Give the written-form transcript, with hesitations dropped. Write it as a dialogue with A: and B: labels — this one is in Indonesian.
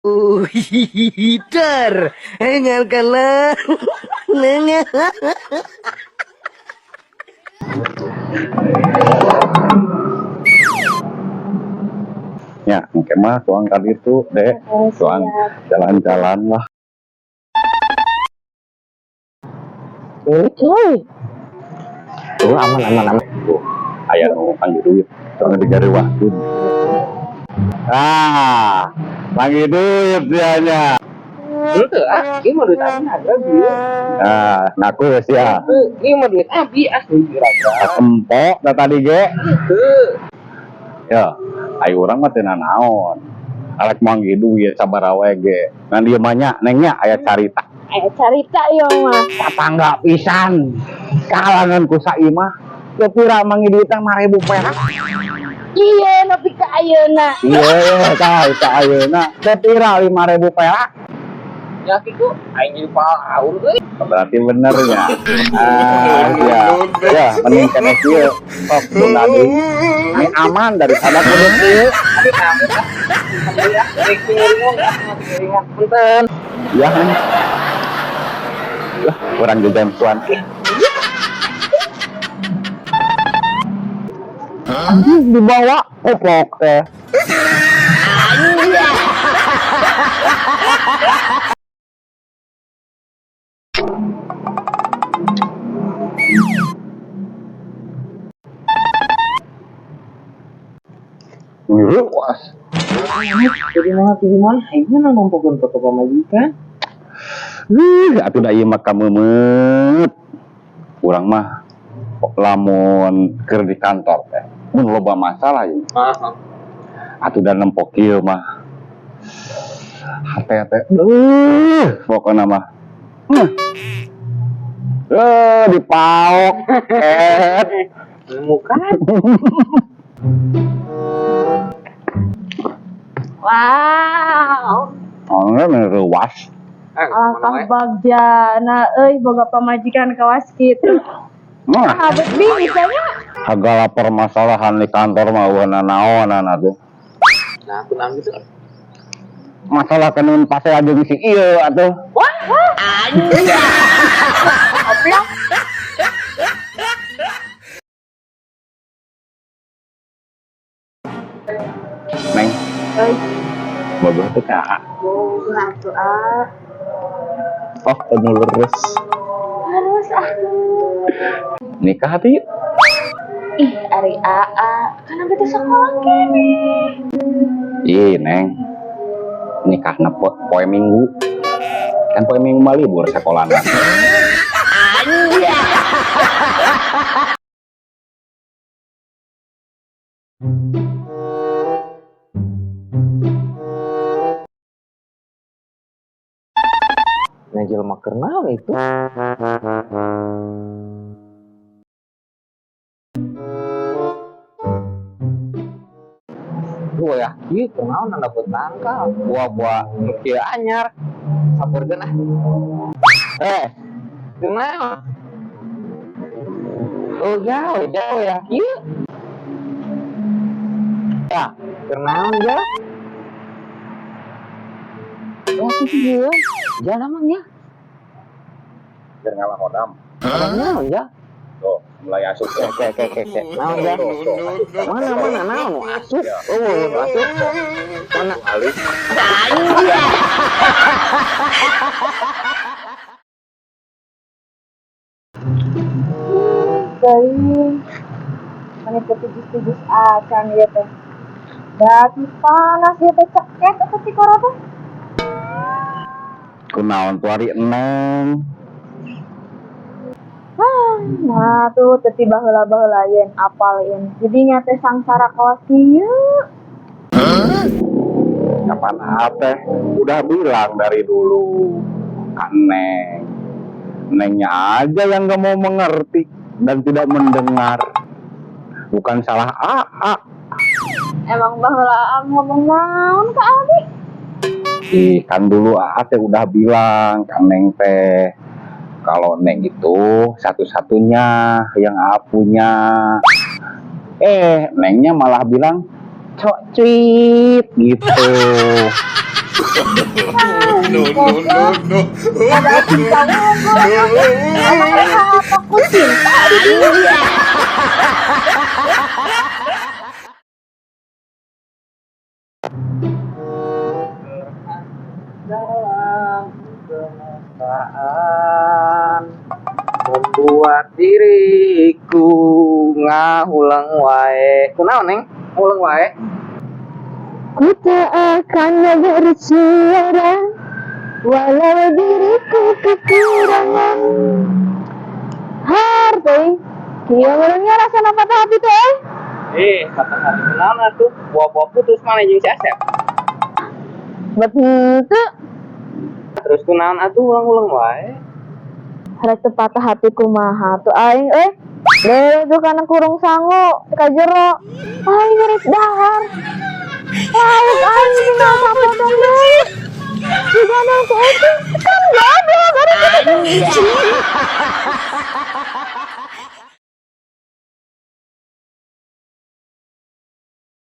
A: Hitar, dengarkanlah. Dengar.
B: Ya, mungkin mah tuang kali itu deh, tuang jalan-jalan lah.
C: Cuy, tuh aman.
B: Tuh, ayah nu panggil duit, soalnya digari waktu. Panggil duit dianya.
C: itu ini mau duit abi ada bi.
B: Ngaku ya sih ya.
C: Ini mau duit abi asli juragan.
B: Empok, tadi ge.
C: Itu.
B: Ya, ayo orang mah teu naon. Alek manggil duit sabar awe ge. Ngan dieu mah nya, nengnya aya carita.
D: Ayo cerita yo mah.
B: Tatangga pisan. Kalangan ku saimah. Teu pira manggil duit teh 5.000 perak.
D: Iya, nepi ka ayeuna.
B: Iya, tah eta ayeuna teu pira 5.000 perak.
C: Ya kitu aing jadi palaur euy.
B: Berarti bener ya. Ya, mending kana kieu. Sok tunda deui. Ini aman daripada kudu kieu.
C: Abi kamu kan. Ya, ringan punten.
B: Ya kan. Lah, kurang jempuan. Dibawa oplok teh. Was.
C: Jadi mana? Aing mah nompokeun foto pamajikan.
B: Atuh da ieu mah kameumeut. Urang mah lamun keur di kantor teh. Mun loba masalah ieu. Atuh da nempok ieu mah. Hate pokona mah. Dipaok.
C: Muka.
D: Wow.
B: Orangnya meruas.
D: Alangkah bagjana euy boga pamajikan kawas kitu. Habet bisa nya.
B: Segala permasalahan di kantor mah wana naonan atuh.
C: Nah, aku nang gitu.
B: Masalah keneun pase aja si ieu atuh.
D: Anjir. Oplok.
B: Neng,
D: Euy,
B: bodoh teh ka.
D: boga atuh ah.
B: Oh, anu leres.
D: Harus ah.
B: Nikah ti.
D: Ih, ari AA, kan abi teh sekolah kene.
B: Ih, Neng. Nikahna poe Minggu. Kan poe Minggu mah libur sekolahna.
D: Anjir.
C: Nah, jelema keur naon itu? Gua ya, ieu keur naon anda buat tangkal. Buah-buah kieu anyar. Sampurkeun ah. Keur naon? Oh, jauh ya. Ieu. Ya, keur naon ya? Oh, kieu. Jangan emang ya.
B: Biar ngalah kodam.
C: Naon ya?
B: Tuh, mulai asup.
C: Oke. Naon ya? Mana naon asup? Oh, asup. Mana
B: Alih.
D: Teuing. Mane tepijis-tijis acan ieu teh. Daki panas ieu teh ceket atuh ti koro teh.
B: Kunaon tuh hari Neng.
D: Nah tuh teu baheula-baheula yen apal yen. Jadi nya teh sangsara kawas ieu.
B: Kapan teh udah bilang dari dulu kan Neng. Nengnya aja yang gak mau mengerti dan tidak mendengar. Bukan salah AA.
D: Emang baheula ngomong naon ka Aldi?
B: Ih, kan dulu AA teh udah bilang kan Neng teh kalau Neng itu satu-satunya yang AA punya. Nengnya malah bilang cok cuit gitu.
D: Ada cinta ngobrol. Emangnya aku cinta di dunia.
C: Dalam kemesraan membuat diriku ngahulang wae. Kunaon neng? Ngulang wae.
D: Ku tak akan bersuara walau diriku kekurangan harta. Kia menurutnya rasa patah hati teh.
C: Kata hari kunaon atuh? Buah-buah putus mana jeung si Asep?
D: Betul.
C: Terus kunaon atuh ulang-ulang wae.
D: Rek teu patah hati kumaha tuh aing Tuh kana kurung sangu ka jero. Aing ngerit dahar. Lauk aing tinggal sapotong deui. Juga nang teh kan goblok ari